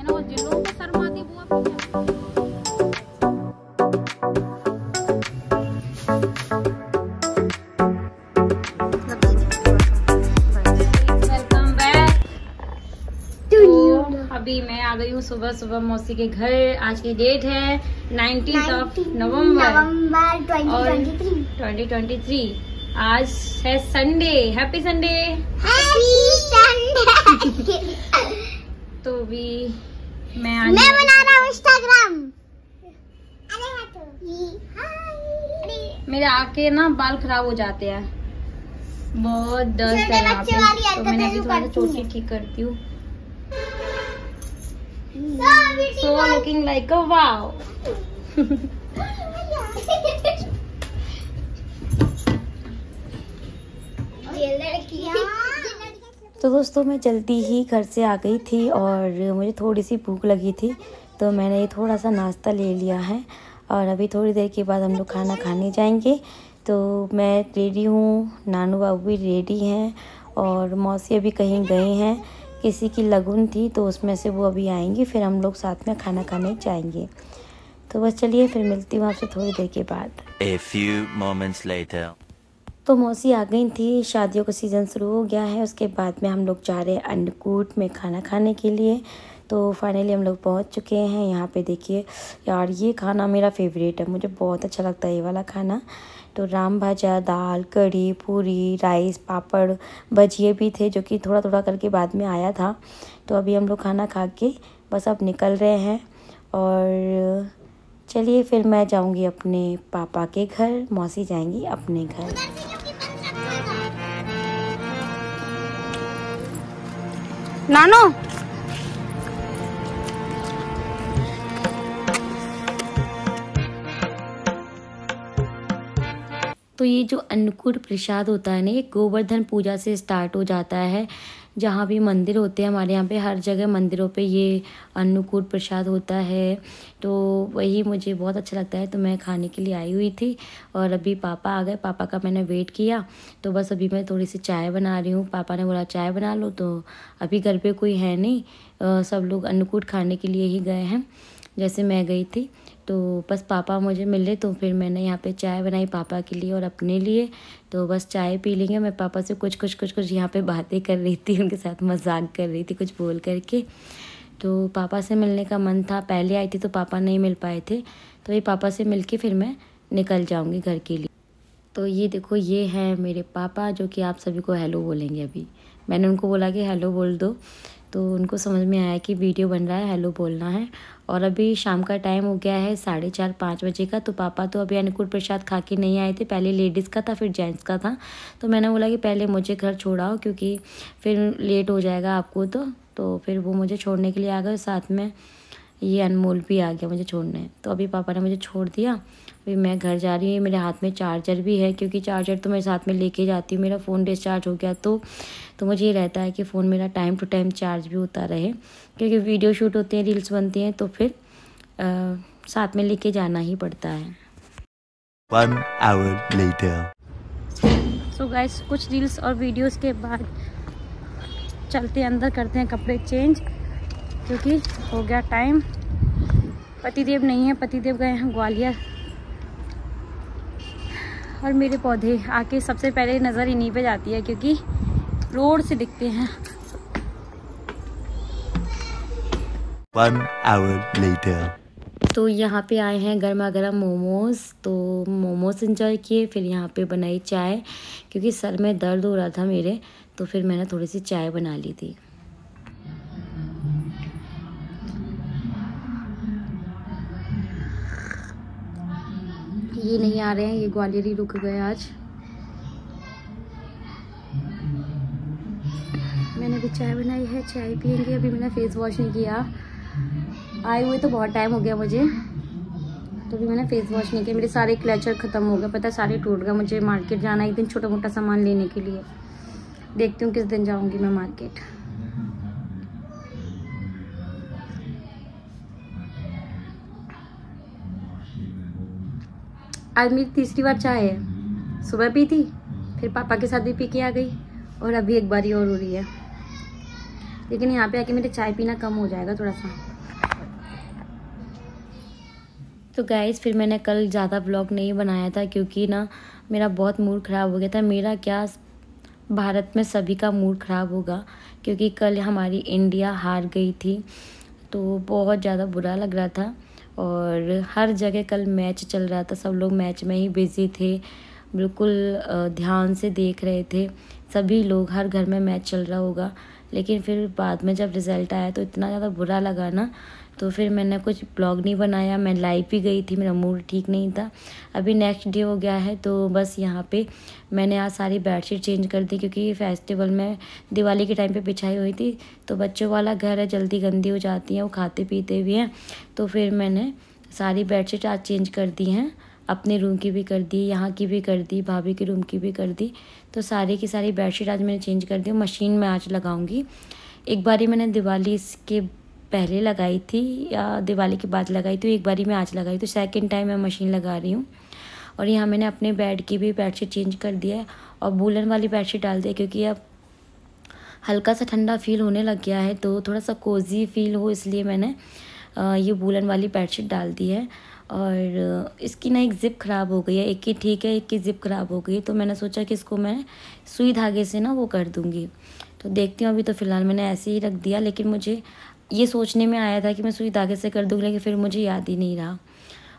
ना वो जिन लोगों को शर्म आती वो अपनी अभी मैं आ गई हूँ सुबह सुबह मौसी के घर। आज की डेट है 19 नवंबर 2023। आज है संडे। Happy Sunday. तो भी मैं बना रहा हूँ इंस्टाग्राम। मेरे आके ना बाल खराब हो जाते हैं, बहुत दर्द है यहाँ पे, तो मैंने अभी थोड़ा सा चोटी ठीक करती हूँ। So looking like a wow. तो दोस्तों मैं जल्दी ही घर से आ गई थी और मुझे थोड़ी सी भूख लगी थी, तो मैंने ये थोड़ा सा नाश्ता ले लिया है और अभी थोड़ी देर के बाद हम लोग खाना खाने जाएंगे। तो मैं रेडी हूँ, नानू बाबू भी रेडी हैं और मौसी अभी कहीं गई हैं, किसी की लगन थी तो उसमें से वो अभी आएंगी, फिर हम लोग साथ में खाना खाने जाएंगे। तो बस चलिए फिर मिलती हूँ आपसे थोड़ी देर के बाद। A few moments later. तो मौसी आ गई थी, शादियों का सीज़न शुरू हो गया है, उसके बाद में हम लोग जा रहे हैं अन्नकूट में खाना खाने के लिए। तो फाइनली हम लोग पहुंच चुके हैं यहाँ पे। देखिए यार, ये खाना मेरा फेवरेट है, मुझे बहुत अच्छा लगता है ये वाला खाना। तो राम भाजा, दाल, कढ़ी, पूरी, राइस, पापड़, भजिए भी थे, जो कि थोड़ा थोड़ा करके बाद में आया था। तो अभी हम लोग खाना खा के बस अब निकल रहे हैं और चलिए फिर मैं जाऊंगी अपने पापा के घर, मौसी जाएंगी अपने घर। नानो तो ये जो अन्नकूट प्रसाद होता है ना, ये गोवर्धन पूजा से स्टार्ट हो जाता है। जहाँ भी मंदिर होते हैं हमारे यहाँ पे, हर जगह मंदिरों पे ये अन्नकूट प्रसाद होता है। तो वही मुझे बहुत अच्छा लगता है, तो मैं खाने के लिए आई हुई थी और अभी पापा आ गए। पापा का मैंने वेट किया, तो बस अभी मैं थोड़ी सी चाय बना रही हूँ। पापा ने बोला चाय बना लो, तो अभी घर पे कोई है नहीं, सब लोग अन्नकूट खाने के लिए ही गए हैं जैसे मैं गई थी। तो बस पापा मुझे मिले, तो फिर मैंने यहाँ पे चाय बनाई पापा के लिए और अपने लिए। तो बस चाय पी लेंगे। मैं पापा से कुछ यहाँ पे बातें कर रही थी, उनके साथ मजाक कर रही थी कुछ बोल करके। तो पापा से मिलने का मन था, पहले आई थी तो पापा नहीं मिल पाए थे, तो ये पापा से मिल के फिर मैं निकल जाऊँगी घर के लिए। तो ये देखो, ये है मेरे पापा, जो कि आप सभी को हेलो बोलेंगे। अभी मैंने उनको बोला कि हेलो बोल दो, तो उनको समझ में आया कि वीडियो बन रहा है, हेलो बोलना है। और अभी शाम का टाइम हो गया है 4:30-5 बजे का। तो पापा तो अभी अन्नकूट प्रसाद खा के नहीं आए थे, पहले लेडीज़ का था फिर जेंट्स का था। तो मैंने बोला कि पहले मुझे घर छोड़ाओ, क्योंकि फिर लेट हो जाएगा आपको। तो फिर वो मुझे छोड़ने के लिए आ गए, साथ में ये अनमोल भी आ गया मुझे छोड़ने। तो अभी पापा ने मुझे छोड़ दिया, अभी मैं घर जा रही हूँ। मेरे हाथ में चार्जर भी है, क्योंकि चार्जर तो मैं साथ में लेके जाती हूँ। मेरा फ़ोन डिस्चार्ज हो गया तो मुझे ये रहता है कि फ़ोन मेरा टाइम टू टाइम चार्ज भी होता रहे, क्योंकि वीडियो शूट होते हैं, रील्स बनती हैं, तो फिर साथ में लेके जाना ही पड़ता है। 1 hour later. सो गाइस, कुछ रील्स और वीडियोस के बाद चलते अंदर, करते हैं कपड़े चेंज, क्योंकि हो गया टाइम। पतिदेव नहीं है, पतिदेव गए हैं ग्वालियर। और मेरे पौधे आके सबसे पहले नज़र इन्हीं पे जाती है, क्योंकि रोड से दिखते हैं। 1 hour later. तो यहाँ पे आए हैं गर्मा गर्म मोमोज़, तो मोमोज़ एंजॉय किए। फिर यहाँ पे बनाई चाय, क्योंकि सर में दर्द हो रहा था मेरे, तो फिर मैंने थोड़ी सी चाय बना ली थी। ये नहीं आ रहे हैं, ये ग्वालियर ही रुक गए आज। मैंने भी चाय बनाई है, चाय पियेंगे। अभी मैंने फेस वॉश नहीं किया, आए हुए तो बहुत टाइम हो गया मुझे, तो अभी मैंने फेस वॉश नहीं किया। मेरे सारे क्लचर ख़त्म हो गए, पता है, सारे टूट गए। मुझे मार्केट जाना है एक दिन, छोटा मोटा सामान लेने के लिए। देखती हूँ किस दिन जाऊँगी मैं मार्केट। आज मेरी तीसरी बार चाय है, सुबह पी थी, फिर पापा के साथ भी पी के आ गई, और अभी एक बारी और हो रही है। लेकिन यहाँ पे आके मेरे चाय पीना कम हो जाएगा थोड़ा सा। तो गाइस फिर मैंने कल ज़्यादा व्लॉग नहीं बनाया था क्योंकि ना मेरा बहुत मूड ख़राब हो गया था। मेरा क्या, भारत में सभी का मूड ख़राब होगा क्योंकि कल हमारी इंडिया हार गई थी, तो बहुत ज़्यादा बुरा लग रहा था। और हर जगह कल मैच चल रहा था, सब लोग मैच में ही बिज़ी थे, बिल्कुल ध्यान से देख रहे थे सभी लोग, हर घर में मैच चल रहा होगा। लेकिन फिर बाद में जब रिज़ल्ट आया तो इतना ज़्यादा बुरा लगा ना, तो फिर मैंने कुछ ब्लॉग नहीं बनाया। मैं लाइव भी गई थी, मेरा मूड ठीक नहीं था। अभी नेक्स्ट डे हो गया है, तो बस यहाँ पे मैंने आज सारी बेडशीट चेंज कर दी क्योंकि फेस्टिवल में दिवाली के टाइम पे बिछाई हुई थी, तो बच्चों वाला घर है, जल्दी गंदी हो जाती हैं, वो खाते पीते भी हैं। तो फिर मैंने सारी बेडशीट आज चेंज कर दी हैं, अपने रूम की भी कर दी, यहाँ की भी कर दी, भाभी के रूम की भी कर दी। तो सारी की सारी बेडशीट आज मैंने चेंज कर दी। मशीन में आज लगाऊंगी। एक बारी मैंने दिवाली के पहले लगाई थी या दिवाली के बाद लगाई थी, एक बारी मैं आज लगाई, तो सेकंड टाइम मैं मशीन लगा रही हूँ। और यहाँ मैंने अपने बेड की भी बेडशीट चेंज कर दिया है और वूलन वाली बेडशीट डाल दी क्योंकि अब हल्का सा ठंडा फील होने लग गया है, तो थोड़ा सा कोजी फील हो, इसलिए मैंने ये वूलन वाली बेडशीट डाल दी है। और इसकी ना एक ज़िप ख़राब हो गई है, एक की ठीक है, एक की ज़िप ख़राब हो गई, तो मैंने सोचा कि इसको मैं सुई धागे से ना वो कर दूँगी। तो देखती हूँ, अभी तो फ़िलहाल मैंने ऐसे ही रख दिया, लेकिन मुझे ये सोचने में आया था कि मैं सुई धागे से कर दूँगी, लेकिन फिर मुझे याद ही नहीं रहा।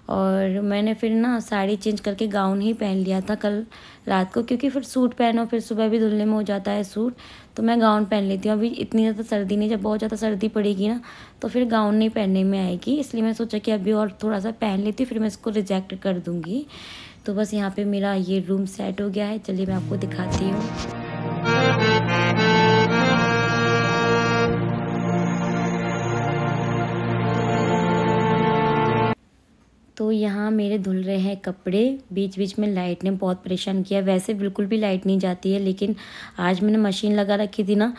और मैंने फिर ना साड़ी चेंज करके गाउन ही पहन लिया था कल रात को, क्योंकि फिर सूट पहनो फिर सुबह भी धुलने में हो जाता है सूट, तो मैं गाउन पहन लेती हूँ। अभी इतनी ज़्यादा सर्दी नहीं, जब बहुत ज़्यादा सर्दी पड़ेगी ना तो फिर गाउन नहीं पहनने में आएगी, इसलिए मैं सोचा कि अभी और थोड़ा सा पहन लेती हूँ, फिर मैं इसको रिजेक्ट कर दूँगी। तो बस यहाँ पे मेरा ये रूम सेट हो गया है, चलिए मैं आपको दिखाती हूँ। तो यहाँ मेरे धुल रहे हैं कपड़े, बीच बीच में लाइट ने बहुत परेशान किया। वैसे बिल्कुल भी लाइट नहीं जाती है, लेकिन आज मैंने मशीन लगा रखी थी ना,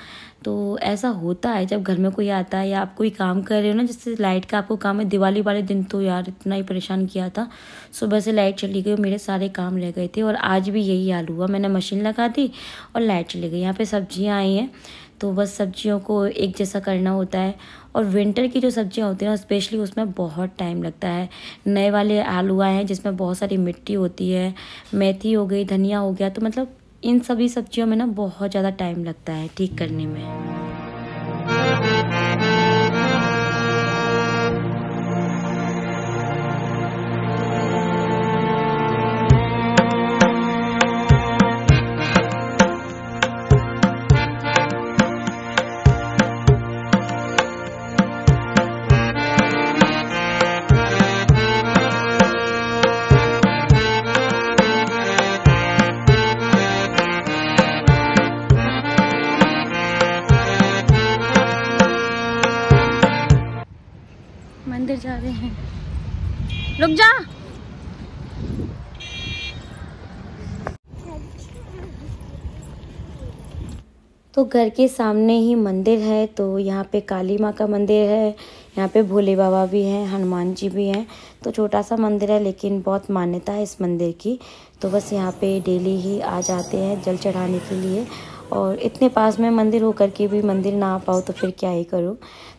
तो ऐसा होता है जब घर में कोई आता है या आप कोई काम कर रहे हो ना, जिससे लाइट का आपको काम है। दिवाली वाले दिन तो यार इतना ही परेशान किया था, सुबह से लाइट चली गई और मेरे सारे काम रह गए थे। और आज भी यही हाल हुआ, मैंने मशीन लगा दी और लाइट चली गई। यहाँ पर सब्जियाँ आई हैं, तो बस सब्जियों को एक जैसा करना होता है। और विंटर की जो सब्जियां होती हैं ना, स्पेशली उसमें बहुत टाइम लगता है। नए वाले आलू आए हैं जिसमें बहुत सारी मिट्टी होती है, मेथी हो गई, धनिया हो गया, तो मतलब इन सभी सब्जियों में ना बहुत ज़्यादा टाइम लगता है ठीक करने में। मंदिर जा रहे हैं, रुक जा। तो घर के सामने ही मंदिर है, तो यहाँ पे काली माँ का मंदिर है, यहाँ पे भोले बाबा भी हैं, हनुमान जी भी हैं। तो छोटा सा मंदिर है लेकिन बहुत मान्यता है इस मंदिर की, तो बस यहाँ पे डेली ही आ जाते हैं जल चढ़ाने के लिए। और इतने पास में मंदिर हो कर के भी मंदिर ना आ पाओ तो फिर क्या ही करो,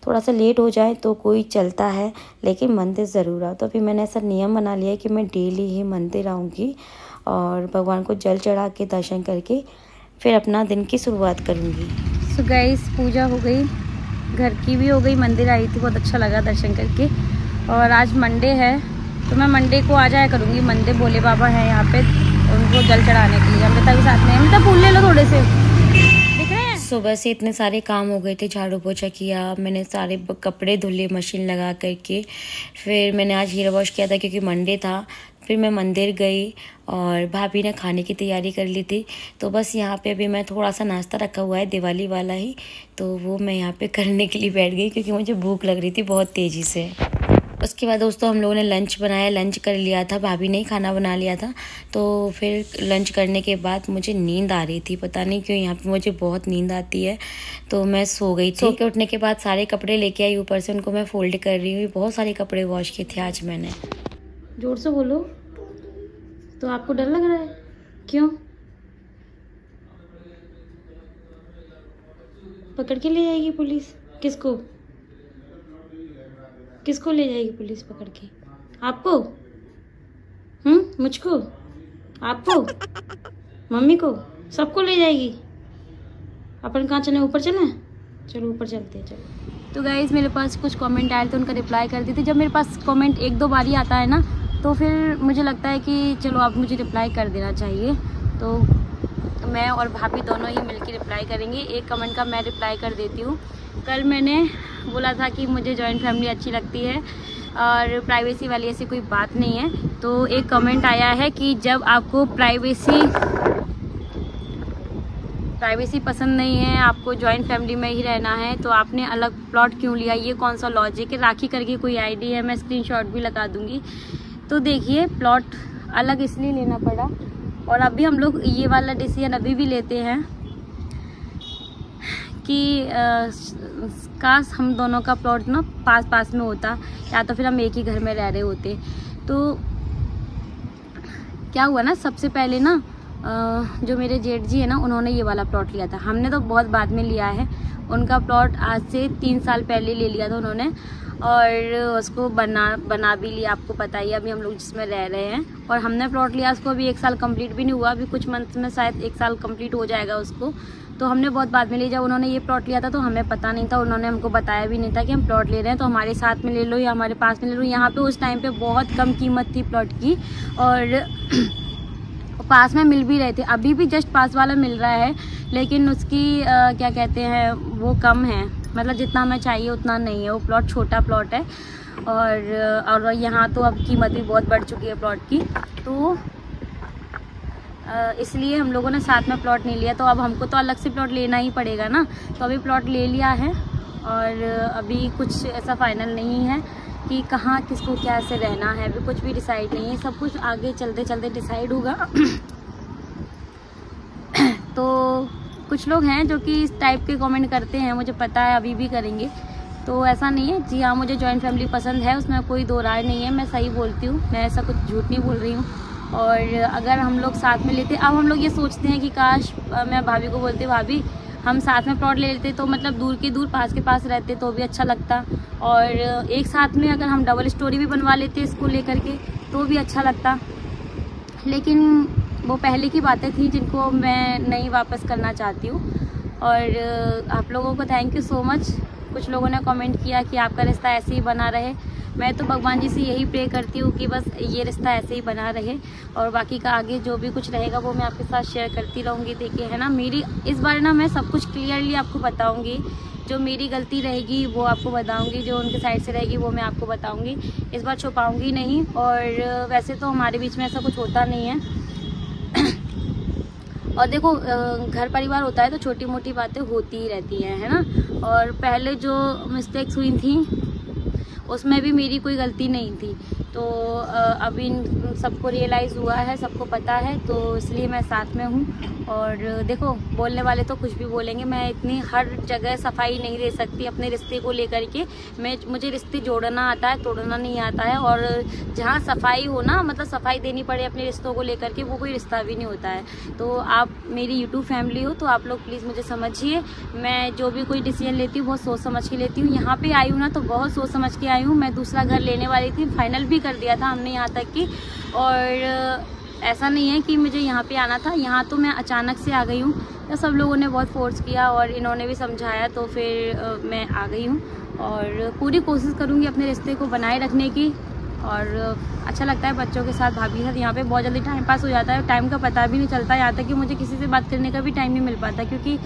थोड़ा सा लेट हो जाए तो कोई चलता है, लेकिन मंदिर ज़रूर आओ। तो अभी मैंने ऐसा नियम बना लिया है कि मैं डेली ही मंदिर आऊँगी और भगवान को जल चढ़ा के दर्शन करके फिर अपना दिन की शुरुआत करूँगी। सो गाइस पूजा हो गई, घर की भी हो गई, मंदिर आई थी, बहुत अच्छा लगा दर्शन करके। और आज मंडे है तो मैं मंडे को आ जाया करूँगी मंदिर, भोले बाबा हैं यहाँ पे, उनको जल चढ़ाने के लिए। अमृता भी साथ में, अमृता फूल ले लो थोड़े से, दिख रहे हैं। सुबह से इतने सारे काम हो गए थे, झाड़ू पोछा किया, मैंने सारे कपड़े धुले मशीन लगा करके, फिर मैंने आज हेयर वॉश किया था क्योंकि मंडे था। फिर मैं मंदिर गई और भाभी ने खाने की तैयारी कर ली थी, तो बस यहाँ पे अभी मैं थोड़ा सा नाश्ता रखा हुआ है दिवाली वाला ही, तो वो मैं यहाँ पे करने के लिए बैठ गई क्योंकि मुझे भूख लग रही थी बहुत तेज़ी से। उसके बाद दोस्तों हम लोगों ने लंच बनाया, लंच कर लिया था, भाभी ने ही खाना बना लिया था। तो फिर लंच करने के बाद मुझे नींद आ रही थी, पता नहीं क्यों यहाँ पे मुझे बहुत नींद आती है, तो मैं सो गई थी। सो के उठने के बाद सारे कपड़े लेके आई ऊपर से, उनको मैं फोल्ड कर रही हूँ। बहुत सारे कपड़े वॉश किए थे आज मैंने। जोर से बोलो। तो आपको डर लग रहा है? क्यों? पकड़ के ले जाएगी पुलिस? किसको किसको ले जाएगी पुलिस पकड़ के? आपको? मुझको? आपको? मम्मी को? सबको ले जाएगी? अपन कहाँ चले? ऊपर चले? चलो ऊपर चलते हैं। चलो। तो गाइस मेरे पास कुछ कमेंट आए थे, उनका रिप्लाई कर दी थी। जब मेरे पास कमेंट 1-2 बार ही आता है ना, तो फिर मुझे लगता है कि चलो आप मुझे रिप्लाई कर देना चाहिए। तो मैं और भाभी दोनों ही मिलकर रिप्लाई करेंगे। एक कमेंट का मैं रिप्लाई कर देती हूँ। कल मैंने बोला था कि मुझे जॉइंट फैमिली अच्छी लगती है और प्राइवेसी वाली ऐसी कोई बात नहीं है। तो एक कमेंट आया है कि जब आपको प्राइवेसी पसंद नहीं है, आपको जॉइंट फैमिली में ही रहना है, तो आपने अलग प्लॉट क्यों लिया? ये कौन सा लॉजिक है? राखी करके कोई आईडी है, मैं स्क्रीनशॉट भी लगा दूंगी। तो देखिए, प्लॉट अलग इसलिए लेना पड़ा और अभी हम लोग ये वाला डिसीजन अभी भी लेते हैं कि काश हम दोनों का प्लॉट ना पास पास में होता, या तो फिर हम एक ही घर में रह रहे होते। तो क्या हुआ ना, सबसे पहले ना जो मेरे जेठ जी है ना, उन्होंने ये वाला प्लॉट लिया था। हमने तो बहुत बाद में लिया है। उनका प्लॉट आज से 3 साल पहले ले लिया था उन्होंने, और उसको बना भी लिया। आपको पता ही, अभी हम लोग जिसमें रह रहे हैं। और हमने प्लॉट लिया, उसको अभी 1 साल कंप्लीट भी नहीं हुआ, अभी कुछ मंथ में शायद 1 साल कंप्लीट हो जाएगा उसको। तो हमने बहुत बाद में लिया। जब उन्होंने ये प्लॉट लिया था तो हमें पता नहीं था, उन्होंने हमको बताया भी नहीं था कि हम प्लॉट ले रहे हैं, तो हमारे साथ में ले लो या हमारे पास में ले लो। यहाँ पे उस टाइम पे बहुत कम कीमत थी प्लॉट की, और पास में मिल भी रहे थे। अभी भी जस्ट पास वाला मिल रहा है, लेकिन उसकी क्या कहते हैं, वो कम है, मतलब जितना हमें चाहिए उतना नहीं है। वो प्लॉट छोटा प्लॉट है, और यहाँ तो अब कीमत भी बहुत बढ़ चुकी है प्लॉट की। तो इसलिए हम लोगों ने साथ में प्लॉट नहीं लिया। तो अब हमको तो अलग से प्लॉट लेना ही पड़ेगा ना। तो अभी प्लॉट ले लिया है, और अभी कुछ ऐसा फाइनल नहीं है कि कहाँ किसको क्या से रहना है, अभी कुछ भी डिसाइड नहीं है। सब कुछ आगे चलते चलते डिसाइड होगा। तो कुछ लोग हैं जो कि इस टाइप के कमेंट करते हैं, मुझे पता है, अभी भी करेंगे। तो ऐसा नहीं है। जी हाँ, मुझे जॉइंट फैमिली पसंद है, उसमें कोई दो राय नहीं है। मैं सही बोलती हूँ, मैं ऐसा कुछ झूठ नहीं बोल रही हूँ। और अगर हम लोग साथ में लेते, अब हम लोग ये सोचते हैं कि काश मैं भाभी को बोलती, भाभी हम साथ में प्लॉट ले लेते, तो मतलब दूर के दूर पास के पास रहते तो भी अच्छा लगता। और एक साथ में अगर हम डबल स्टोरी भी बनवा लेते इसको लेकर के तो भी अच्छा लगता। लेकिन वो पहले की बातें थी जिनको मैं नहीं वापस करना चाहती हूँ। और आप लोगों को थैंक यू सो मच। कुछ लोगों ने कमेंट किया कि आपका रिश्ता ऐसे ही बना रहे। मैं तो भगवान जी से यही प्रे करती हूँ कि बस ये रिश्ता ऐसे ही बना रहे, और बाकी का आगे जो भी कुछ रहेगा वो मैं आपके साथ शेयर करती रहूँगी। देखिए है ना, मेरी इस बार ना मैं सब कुछ क्लियरली आपको बताऊँगी। जो मेरी गलती रहेगी वो आपको बताऊँगी, जो उनके साइड से रहेगी वो मैं आपको बताऊँगी। इस बार छुपाऊँगी नहीं। और वैसे तो हमारे बीच में ऐसा कुछ होता नहीं है। और देखो, घर परिवार होता है तो छोटी मोटी बातें होती ही रहती हैं, है ना। और पहले जो मिस्टेक्स हुई थी उसमें भी मेरी कोई गलती नहीं थी। तो अभी सबको रियलाइज़ हुआ है, सबको पता है, तो इसलिए मैं साथ में हूँ। और देखो, बोलने वाले तो कुछ भी बोलेंगे, मैं इतनी हर जगह सफाई नहीं दे सकती अपने रिश्ते को लेकर के। मुझे रिश्ते जोड़ना आता है, तोड़ना नहीं आता है। और जहाँ सफाई हो ना, मतलब सफाई देनी पड़े अपने रिश्तों को लेकर के, वो कोई रिश्ता भी नहीं होता है। तो आप मेरी यूट्यूब फैमिली हो, तो आप लोग प्लीज़ मुझे समझिए। मैं जो भी कोई डिसीजन लेती हूँ बहुत सोच समझ के लेती हूँ। यहाँ पे आई हूँ ना तो बहुत सोच समझ के आई हूँ। मैं दूसरा घर लेने वाली थी, फाइनल भी कर दिया था हमने यहाँ तक कि। और ऐसा नहीं है कि मुझे यहाँ पे आना था, यहाँ तो मैं अचानक से आ गई हूँ। तो सब लोगों ने बहुत फोर्स किया और इन्होंने भी समझाया, तो फिर मैं आ गई हूँ। और पूरी कोशिश करूँगी अपने रिश्ते को बनाए रखने की। और अच्छा लगता है बच्चों के साथ, भाभी के साथ। यहाँ पे बहुत जल्दी टाइम पास हो जाता है, टाइम का पता भी नहीं चलता। यहाँ तक कि मुझे किसी से बात करने का भी टाइम नहीं मिल पाता, क्योंकि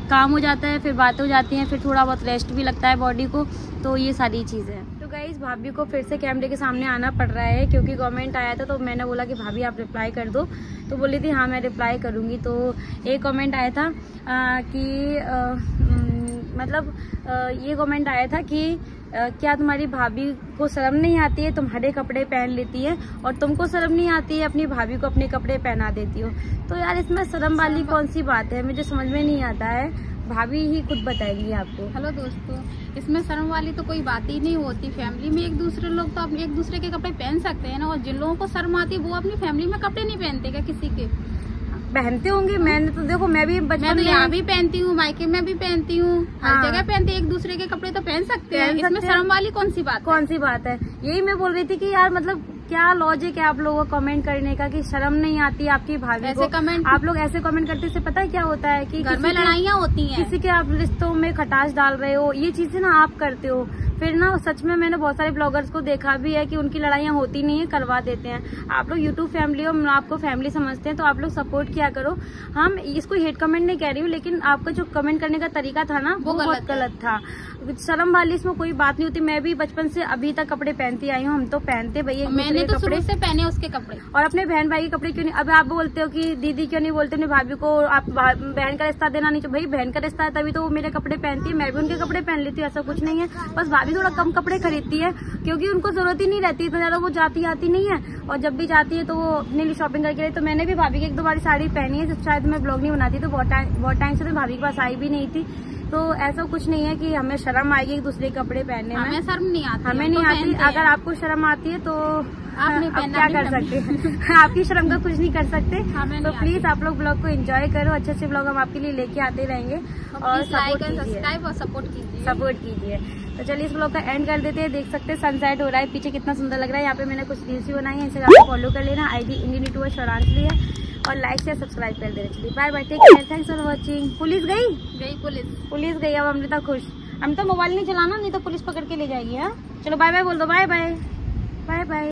काम हो जाता है, फिर बातें हो जाती हैं, फिर थोड़ा बहुत रेस्ट भी लगता है बॉडी को। तो ये सारी चीज़ें हैं। तो गाइस, भाभी को फिर से कैमरे के सामने आना पड़ रहा है, क्योंकि कमेंट आया था। तो मैंने बोला कि भाभी आप रिप्लाई कर दो, तो बोली थी हाँ मैं रिप्लाई करूँगी। तो एक कमेंट आया था ये कमेंट आया था कि क्या तुम्हारी भाभी को शर्म नहीं आती है, तुम्हारे कपड़े पहन लेती है, और तुमको शर्म नहीं आती है अपनी भाभी को अपने कपड़े पहना देती हो। तो यार, इसमें शर्म वाली कौन सी बात है, मुझे समझ में नहीं आता है। भाभी ही खुद बताएंगी आपको। हेलो दोस्तों, इसमें शर्म वाली तो कोई बात ही नहीं होती। फैमिली में एक दूसरे लोग तो एक दूसरे के कपड़े पहन सकते हैं ना। और जिन लोगों को शर्म आती है वो अपनी फैमिली में कपड़े नहीं पहनते क्या किसी के? पहनते होंगे। मैंने तो देखो, मैं भी बचपन में यहाँ भी पहनती हूँ, मायके में भी पहनती हूँ, हर जगह पहनते। एक दूसरे के कपड़े तो पहन सकते हैं, इसमें शर्म वाली कौन सी बात है। यही मैं बोल रही थी कि यार मतलब क्या लॉजिक है आप लोगों को कमेंट करने का कि शर्म नहीं आती आपकी भाभी को। कमेंट आप लोग ऐसे कमेंट करते से पता है क्या होता है कि घर में लड़ाइयाँ होती हैं, किसी के आप रिश्तों में खटास डाल रहे हो, ये चीजें ना आप करते हो। फिर ना सच में मैंने बहुत सारे ब्लॉगर्स को देखा भी है कि उनकी लड़ाइयाँ होती नहीं है, करवा देते हैं। आप लोग यूट्यूब फैमिली हो, आपको फैमिली समझते हैं, तो आप लोग सपोर्ट किया करो। हम इसको हेट कमेंट नहीं कह रही हूँ, लेकिन आपका जो कमेंट करने का तरीका था ना वो बहुत गलत था। शर्म वाली इसमें कोई बात नहीं होती। मैं भी बचपन से अभी तक कपड़े पहनती आई हूँ, हम तो पहनते भैया, मैंने तो शुरू से पहने उसके कपड़े। और अपने बहन भाई के कपड़े क्यों नहीं, अब आप बोलते हो कि दीदी क्यों नहीं बोलते अपनी भाभी को आप बहन का रिश्ता देना नहीं चाहिए। भाई बहन का रिश्ता है तभी तो वो मेरे कपड़े पहनती है, मैं भी उनके कपड़े पहन लेती हूँ, ऐसा कुछ नहीं है। बस भाभी थोड़ा कम कपड़े खरीदती है क्योंकि उनको जरूरत ही नहीं रहती इतना ज्यादा, वो जाती आती नहीं है, और जब भी जाती है तो वो अपने लिए शॉपिंग करके रहती। तो मैंने भी भाभी की 1-2 बार साड़ी पहनी है, शायद मैं ब्लॉग नहीं बनाती तो बहुत टाइम से मैं भाभी के पास आई भी नहीं थी। तो ऐसा कुछ नहीं है कि हमें शर्म आएगी एक दूसरे के कपड़े पहनने में, हमें शर्म नहीं आती, हमें नहीं आती। अगर आपको शर्म आती है तो आप क्या कर सकते हैं आपकी शर्म का कुछ नहीं कर सकते। तो प्लीज आप लोग ब्लॉग को एंजॉय करो, अच्छे अच्छे ब्लॉग हम आपके लिए लेके आते रहेंगे और सपोर्ट कीजिए। तो चलिए इस ब्लॉग का एंड कर देते हैं। देख सकते हैं सनसेट हो रहा है, पीछे कितना सुंदर लग रहा है। यहाँ पे मैंने कुछ रील्स भी बनाई है, इंस्टाग्राम फॉलो कर लेना, ID इंडियन यूट्यूबर शौरांशली है, और लाइक शेयर सब्सक्राइब कर देना। चलिए bye bye, take care, thanks for watching. Police गई अब अमृता खुश। अमृता मोबाइल नहीं चलाना, नहीं तो पुलिस पकड़ के ले जाएगी। हाँ चलो बाय बाय बोल दो, बाय बाय।